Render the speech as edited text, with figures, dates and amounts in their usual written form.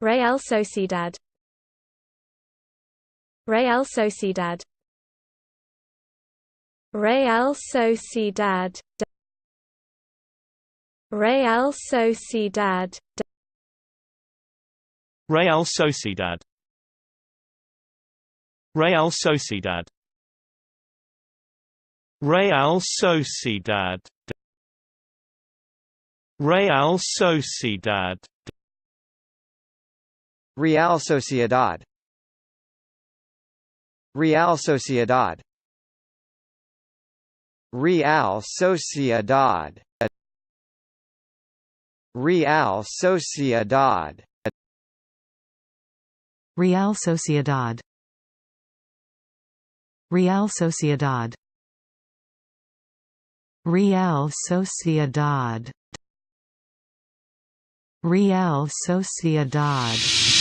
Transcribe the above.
Real Sociedad. Real Sociedad. Real Sociedad. Real Sociedad. Real Sociedad. Real Sociedad. Real Sociedad. Real Sociedad. Real Sociedad. Real Sociedad. Real Sociedad. Real Sociedad. Real Sociedad. Real Sociedad. Real Sociedad. Real Sociedad.